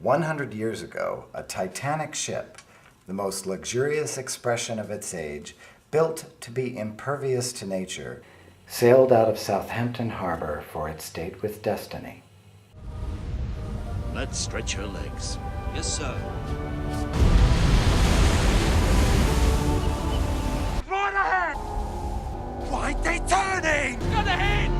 100 years ago, a Titanic ship, the most luxurious expression of its age, built to be impervious to nature, sailed out of Southampton Harbor for its date with destiny. Let's stretch your legs. Yes, sir. Right ahead! Why ain't they turning? Got ahead!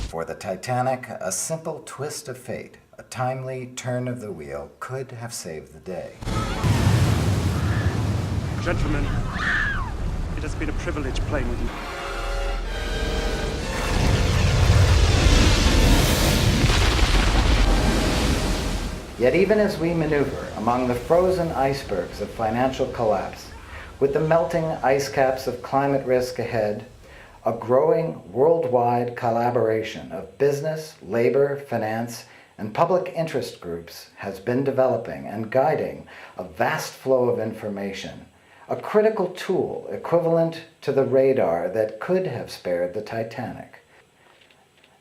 For the Titanic, a simple twist of fate, a timely turn of the wheel could have saved the day. Gentlemen, it has been a privilege playing with you. Yet even as we maneuver among the frozen icebergs of financial collapse, with the melting ice caps of climate risk ahead, a growing worldwide collaboration of business, labor, finance, and public interest groups has been developing and guiding a vast flow of information, a critical tool equivalent to the radar that could have spared the Titanic.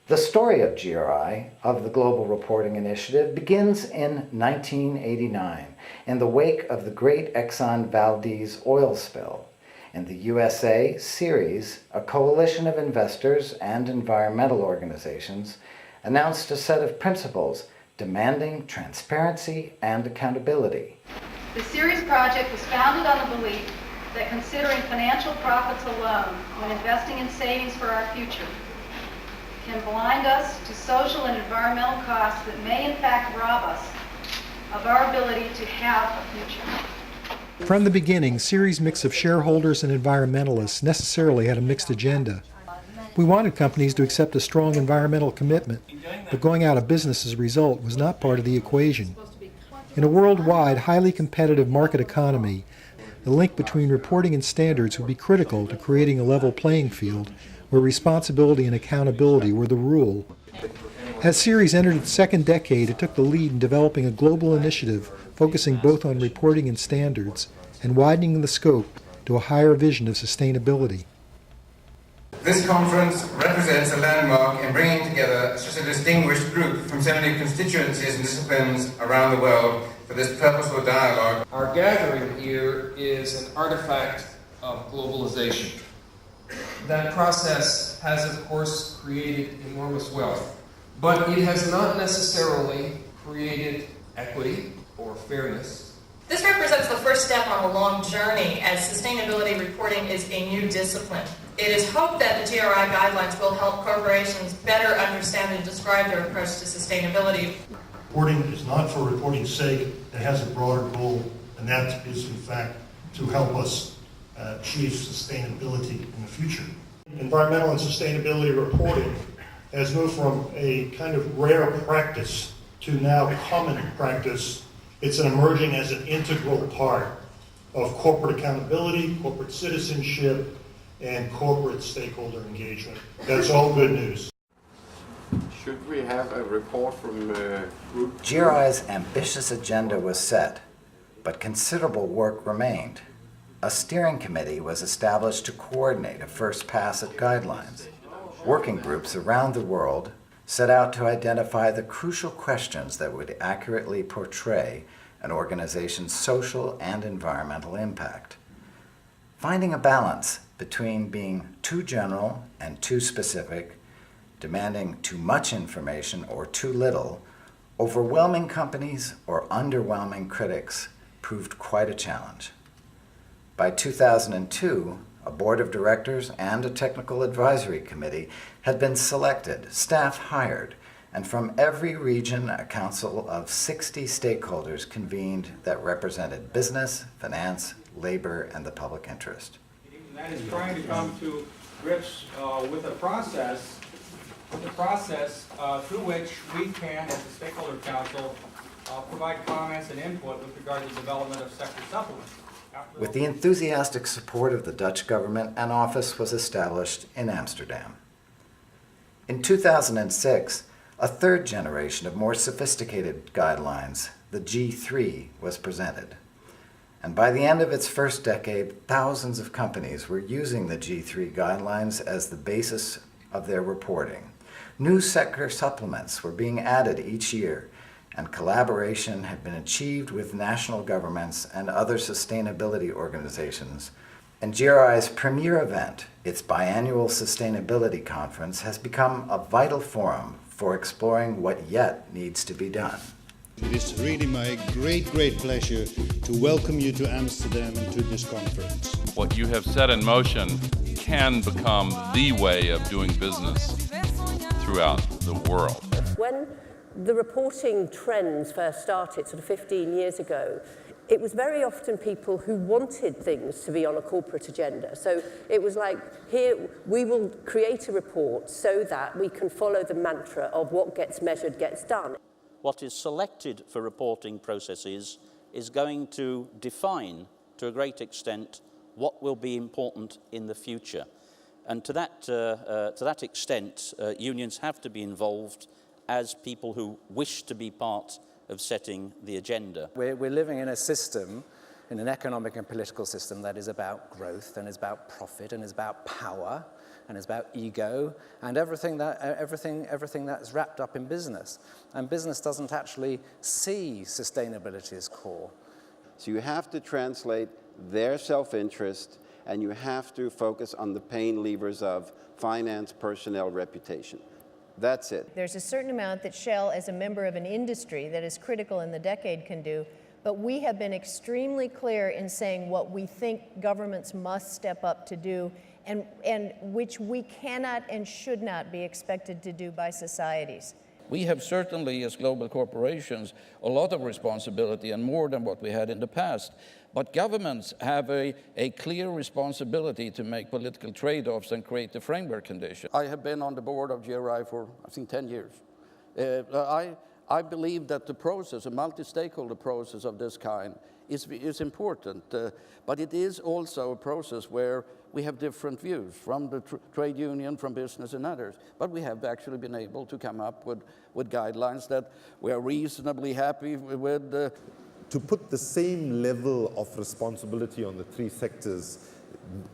The story of GRI, of the Global Reporting Initiative, begins in 1989 in the wake of the Great Exxon Valdez oil spill. In the USA, Ceres, a coalition of investors and environmental organizations, announced a set of principles demanding transparency and accountability. The Ceres project was founded on the belief that considering financial profits alone when investing in savings for our future can blind us to social and environmental costs that may in fact rob us of our ability to have a future. From the beginning, Ceres' mix of shareholders and environmentalists necessarily had a mixed agenda. We wanted companies to accept a strong environmental commitment, but going out of business as a result was not part of the equation. In a worldwide, highly competitive market economy, the link between reporting and standards would be critical to creating a level playing field where responsibility and accountability were the rule. As Ceres entered its second decade, it took the lead in developing a global initiative focusing both on reporting and standards and widening the scope to a higher vision of sustainability. This conference represents a landmark in bringing together such a distinguished group from so many constituencies and disciplines around the world for this purposeful dialogue. Our gathering here is an artifact of globalization. That process has, of course, created enormous wealth, but it has not necessarily created equity or fairness. This represents the first step on a long journey as sustainability reporting is a new discipline. It is hoped that the GRI guidelines will help corporations better understand and describe their approach to sustainability. Reporting is not for reporting's sake. It has a broader goal, and that is, in fact, to help us achieve sustainability in the future. Environmental and sustainability reporting has moved from a kind of rare practice to now common practice. It's emerging as an integral part of corporate accountability, corporate citizenship, and corporate stakeholder engagement. That's all good news. Should we have a report from Group? GRI's ambitious agenda was set, but considerable work remained. A steering committee was established to coordinate a first pass at guidelines. Working groups around the world set out to identify the crucial questions that would accurately portray an organization's social and environmental impact. Finding a balance between being too general and too specific, demanding too much information or too little, overwhelming companies or underwhelming critics proved quite a challenge. By 2002, a board of directors and a technical advisory committee had been selected, staff hired, and from every region a council of 60 stakeholders convened that represented business, finance, labor, and the public interest. And that is trying to come to grips with a process, through which we can, as the stakeholder council, provide comments and input with regard to the development of sector supplements. With the enthusiastic support of the Dutch government, an office was established in Amsterdam. In 2006, a third generation of more sophisticated guidelines, the G3, was presented. And by the end of its first decade, thousands of companies were using the G3 guidelines as the basis of their reporting. New sector supplements were being added each year, and collaboration had been achieved with national governments and other sustainability organizations. And GRI's premier event, its biannual sustainability conference, has become a vital forum for exploring what yet needs to be done. It is really my great pleasure to welcome you to Amsterdam and to this conference. What you have set in motion can become the way of doing business throughout the world. When the reporting trends first started, sort of 15 years ago, it was very often people who wanted things to be on a corporate agenda. So it was like, here, we will create a report so that we can follow the mantra of what gets measured gets done. What is selected for reporting processes is going to define, to a great extent, what will be important in the future. And to that extent, unions have to be involved as people who wish to be part of setting the agenda. We're living in a system, in an economic and political system that is about growth and is about profit and is about power and is about ego and everything that's wrapped up in business. And business doesn't actually see sustainability as core. So you have to translate their self-interest and you have to focus on the pain levers of finance, personnel, reputation. That's it. There's a certain amount that Shell, as a member of an industry that is critical in the decade, can do, but we have been extremely clear in saying what we think governments must step up to do and which we cannot and should not be expected to do by societies. We have certainly, as global corporations, a lot of responsibility and more than what we had in the past. But governments have a clear responsibility to make political trade-offs and create the framework conditions. I have been on the board of GRI for, I think, 10 years. I believe that the process, a multi-stakeholder process of this kind, is important. But it is also a process where we have different views from the trade union, from business and others. But we have actually been able to come up with guidelines that we are reasonably happy with. To put the same level of responsibility on the three sectors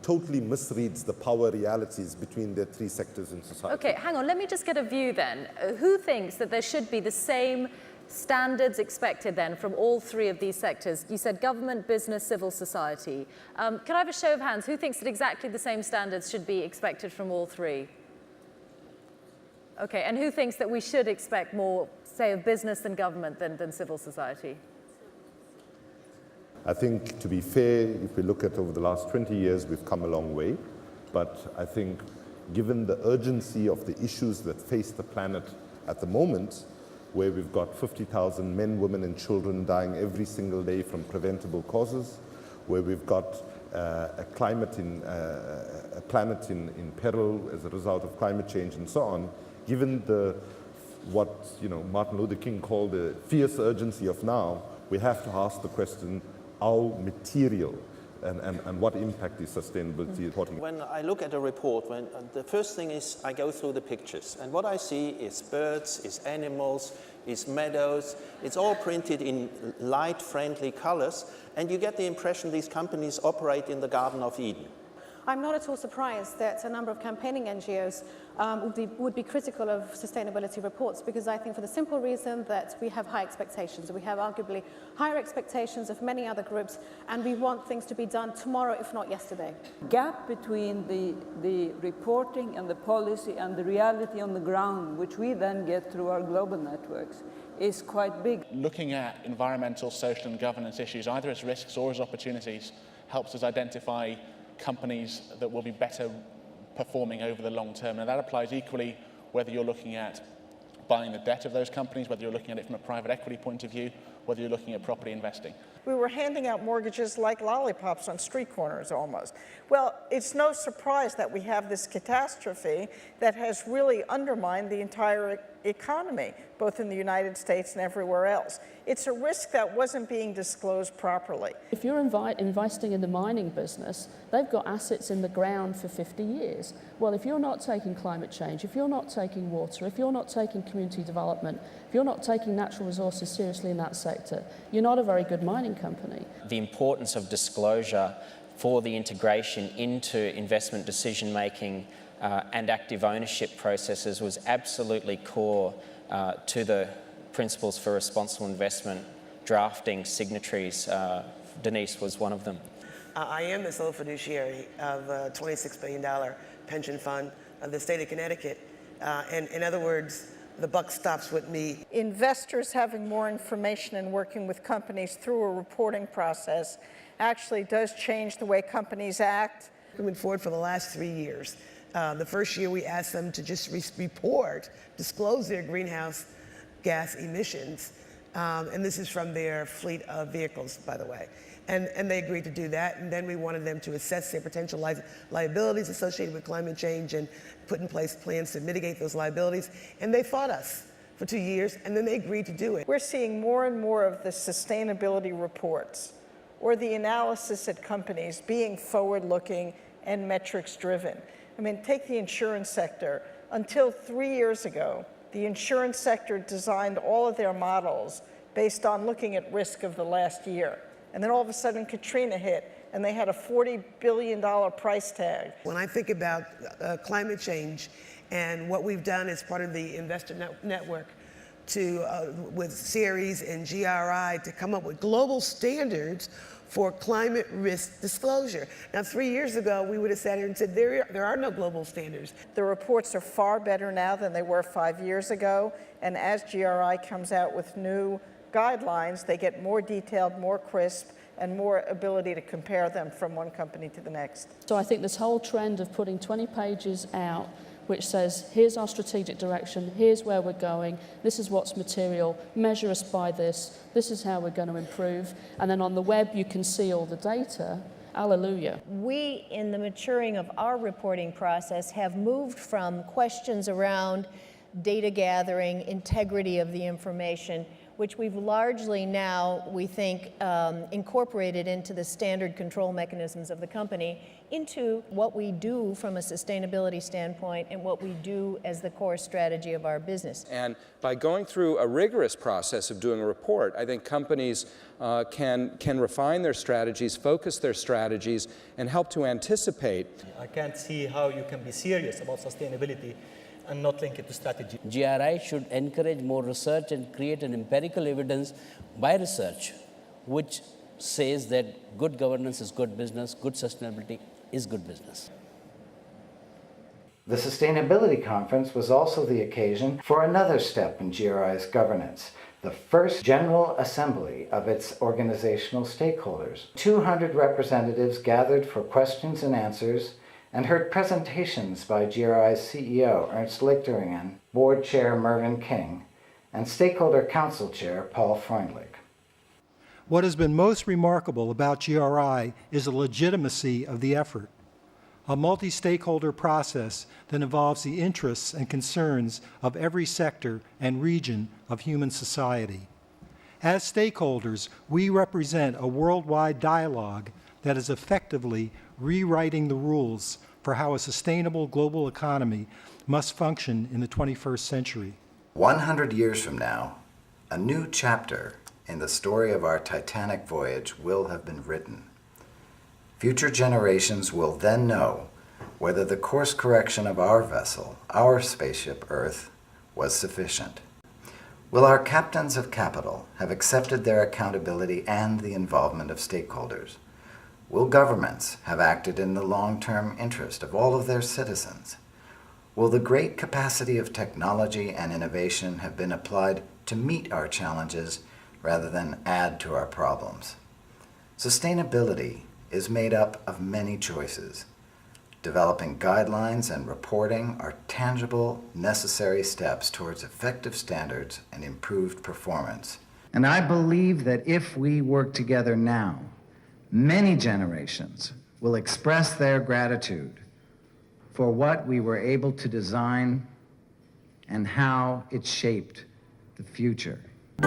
totally misreads the power realities between the three sectors in society. Okay, hang on, let me just get a view then. Who thinks that there should be the same standards expected then from all three of these sectors? You said government, business, civil society. Can I have a show of hands? Who thinks that exactly the same standards should be expected from all three? Okay, and who thinks that we should expect more, say, of business than government than civil society? I think, to be fair, if we look at over the last 20 years, we've come a long way. But I think, given the urgency of the issues that face the planet at the moment, where we've got 50,000 men, women, and children dying every single day from preventable causes, where we've got a planet in peril as a result of climate change and so on, given what Martin Luther King called the fierce urgency of now, we have to ask the question, how material and what impact is sustainability reporting? When I look at a report, the first thing is I go through the pictures, and what I see is birds, is animals, is meadows. It's all printed in light, friendly colors, and you get the impression these companies operate in the Garden of Eden. I'm not at all surprised that a number of campaigning NGOs would be critical of sustainability reports, because I think for the simple reason that we have high expectations. We have arguably higher expectations of many other groups, and we want things to be done tomorrow, if not yesterday. Gap between the reporting and the policy and the reality on the ground, which we then get through our global networks, is quite big. Looking at environmental, social and governance issues, either as risks or as opportunities, helps us identify companies that will be better performing over the long term. And that applies equally whether you're looking at buying the debt of those companies, whether you're looking at it from a private equity point of view, whether you're looking at property investing. We were handing out mortgages like lollipops on street corners almost. Well, it's no surprise that we have this catastrophe that has really undermined the entire economy, both in the United States and everywhere else. It's a risk that wasn't being disclosed properly. If you're investing in the mining business, they've got assets in the ground for 50 years. Well, if you're not taking climate change, if you're not taking water, if you're not taking community development, if you're not taking natural resources seriously in that sector, you're not a very good mining company. The importance of disclosure for the integration into investment decision making and active ownership processes was absolutely core to the Principles for Responsible Investment drafting signatories. Denise was one of them. I am the sole fiduciary of a $26 billion pension fund of the state of Connecticut. And in other words, the buck stops with me. Investors having more information and working with companies through a reporting process actually does change the way companies act. Moving forward for the last 3 years. The first year we asked them to just disclose their greenhouse gas emissions. And this is from their fleet of vehicles, by the way. And they agreed to do that. And then we wanted them to assess their potential liabilities associated with climate change and put in place plans to mitigate those liabilities. And they fought us for 2 years, and then they agreed to do it. We're seeing more and more of the sustainability reports or the analysis at companies being forward-looking and metrics-driven. I mean, take the insurance sector. Until 3 years ago, the insurance sector designed all of their models based on looking at risk of the last year. And then all of a sudden, Katrina hit, and they had a $40 billion price tag. When I think about climate change and what we've done as part of the investor network with Ceres and GRI to come up with global standards for climate risk disclosure. Now, 3 years ago, we would have sat here and said, there are no global standards. The reports are far better now than they were 5 years ago, and as GRI comes out with new guidelines, they get more detailed, more crisp, and more ability to compare them from one company to the next. So I think this whole trend of putting 20 pages out which says, here's our strategic direction, here's where we're going, this is what's material, measure us by this, this is how we're going to improve. And then on the web, you can see all the data. Hallelujah. We, in the maturing of our reporting process, have moved from questions around data gathering, integrity of the information, which we've largely now, we think, incorporated into the standard control mechanisms of the company, into what we do from a sustainability standpoint and what we do as the core strategy of our business. And by going through a rigorous process of doing a report, I think companies can refine their strategies, focus their strategies, and help to anticipate. I can't see how you can be serious about sustainability and not link it to strategy. GRI should encourage more research and create an empirical evidence by research, which says that good governance is good business, good sustainability is good business. The Sustainability Conference was also the occasion for another step in GRI's governance, the first General Assembly of its organizational stakeholders. 200 representatives gathered for questions and answers and heard presentations by GRI's CEO, Ernst Lichteringen, Board Chair Mervyn King, and Stakeholder Council Chair Paul Freundlich. What has been most remarkable about GRI is the legitimacy of the effort, a multi-stakeholder process that involves the interests and concerns of every sector and region of human society. As stakeholders, we represent a worldwide dialogue that is effectively rewriting the rules for how a sustainable global economy must function in the 21st century. 100 years from now, a new chapter in the story of our Titanic voyage will have been written. Future generations will then know whether the course correction of our vessel, our spaceship Earth, was sufficient. Will our captains of capital have accepted their accountability and the involvement of stakeholders? Will governments have acted in the long-term interest of all of their citizens? Will the great capacity of technology and innovation have been applied to meet our challenges rather than add to our problems? Sustainability is made up of many choices. Developing guidelines and reporting are tangible, necessary steps towards effective standards and improved performance. And I believe that if we work together now, many generations will express their gratitude for what we were able to design and how it shaped the future. If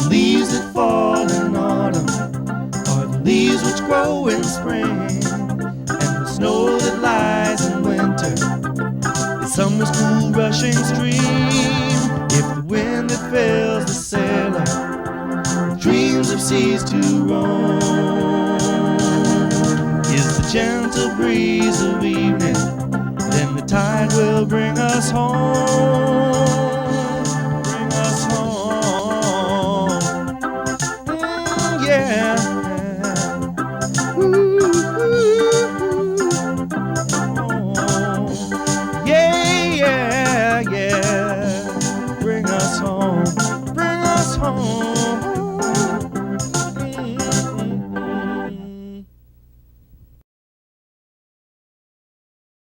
leaves that fall in autumn are the leaves which grow in spring, and the snow that lies in winter from this cool rushing stream. If the wind that fails the sailor, the dreams have ceased to roam, is the gentle breeze of evening, then the tide will bring us home. Bring us home. Yeah. Yeah, yeah, yeah. Bring us home. Bring us home.